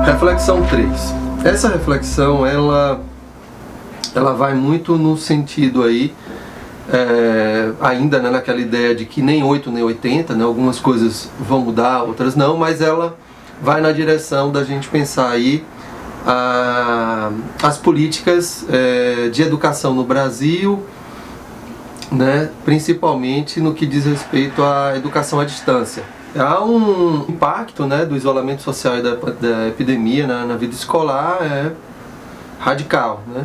Reflexão 3. Essa reflexão, ela vai muito no sentido aí, ainda né, naquela ideia de que nem 8 nem 80, né, algumas coisas vão mudar, outras não, mas ela vai na direção da gente pensar aí as políticas de educação no Brasil, né, principalmente no que diz respeito à educação à distância. Há um impacto né, do isolamento social e da epidemia na vida escolar radical. Né?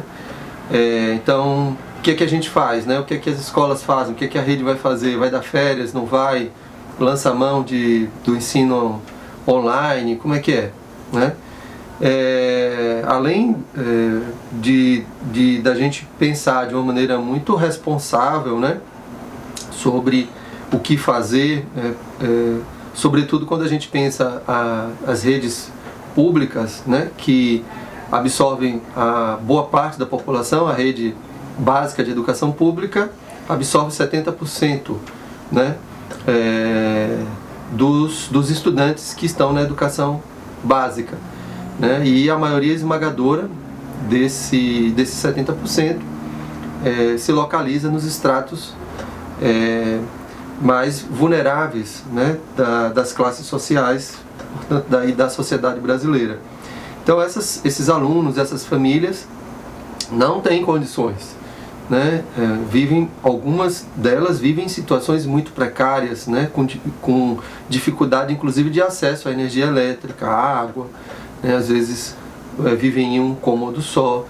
Então, o que a gente faz? Né? O que as escolas fazem? O que a rede vai fazer? Vai dar férias? Não vai? Lança a mão do ensino online? Como é que é? Né? Além da gente pensar de uma maneira muito responsável né, sobre o que fazer, sobretudo quando a gente pensa as redes públicas, né, que absorvem a boa parte da população, a rede básica de educação pública absorve 70% né, dos estudantes que estão na educação básica. Né, e a maioria esmagadora desses 70% se localiza nos estratos mais vulneráveis né, das classes sociais, portanto, da sociedade brasileira. Então esses alunos, essas famílias não têm condições, né, algumas delas vivem em situações muito precárias, né, com dificuldade inclusive de acesso à energia elétrica, à água, né, às vezes vivem em um cômodo só.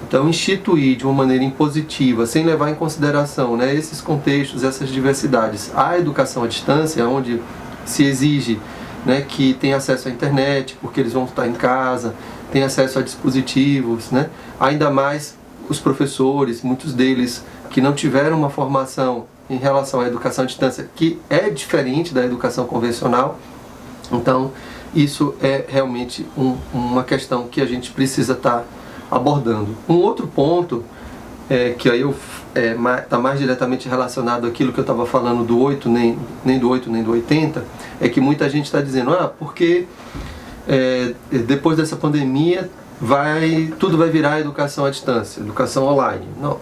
Então, instituir de uma maneira impositiva, sem levar em consideração né, esses contextos, essas diversidades, a educação à distância, onde se exige né, que tenha acesso à internet, porque eles vão estar em casa, tem acesso a dispositivos, né? Ainda mais os professores, muitos deles que não tiveram uma formação em relação à educação à distância, que é diferente da educação convencional. Então, isso é realmente uma questão que a gente precisa estar abordando. Um outro ponto, que aí está mais diretamente relacionado àquilo que eu estava falando do 8, nem do 8 nem do 80, é que muita gente está dizendo, porque depois dessa pandemia tudo vai virar educação à distância, educação online. Não.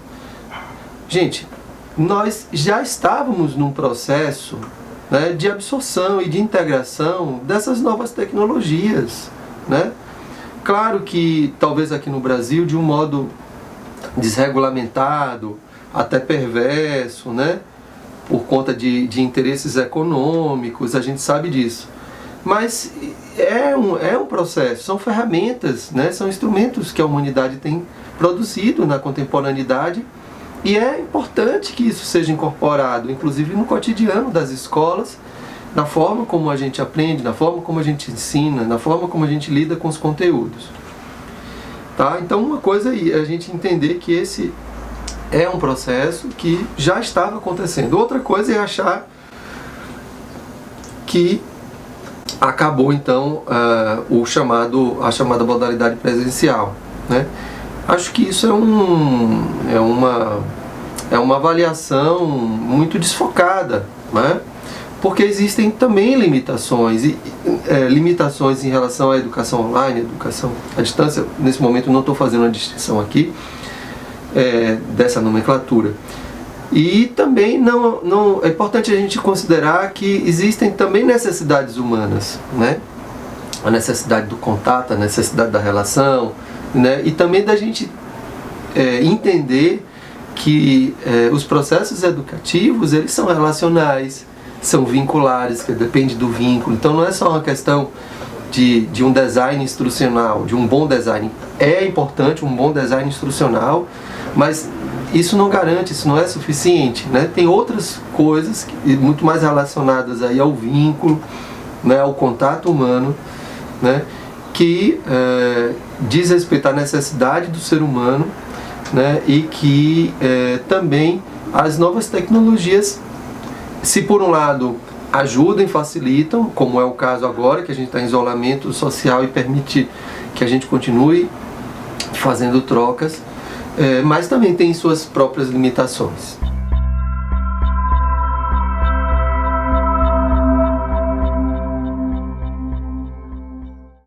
Gente, nós já estávamos num processo né, de absorção e de integração dessas novas tecnologias, né? Claro que talvez aqui no Brasil de um modo desregulamentado, até perverso, né? Por conta de interesses econômicos, a gente sabe disso. Mas é um processo, são ferramentas, né? São instrumentos que a humanidade tem produzido na contemporaneidade. E é importante que isso seja incorporado, inclusive no cotidiano das escolas, na forma como a gente aprende, na forma como a gente ensina, na forma como a gente lida com os conteúdos. Tá? Então uma coisa é a gente entender que esse é um processo que já estava acontecendo. Outra coisa é achar que acabou então a chamada modalidade presencial. Né? Acho que isso é uma avaliação muito desfocada, né? Porque existem também limitações, limitações em relação à educação online, educação à distância. Nesse momento não estou fazendo uma distinção aqui dessa nomenclatura. E também é importante a gente considerar que existem também necessidades humanas, né? A necessidade do contato, a necessidade da relação, né? E também da gente entender que os processos educativos eles são relacionais, são vinculares, que depende do vínculo. Então não é só uma questão de um design instrucional, de um bom design. É importante um bom design instrucional, mas isso não garante, isso não é suficiente, né? Tem outras coisas muito mais relacionadas aí ao vínculo, né, ao contato humano, né, que diz respeito à necessidade do ser humano, né, e que também as novas tecnologias, se por um lado ajudam e facilitam, como é o caso agora, que a gente está em isolamento social e permite que a gente continue fazendo trocas, mas também tem suas próprias limitações.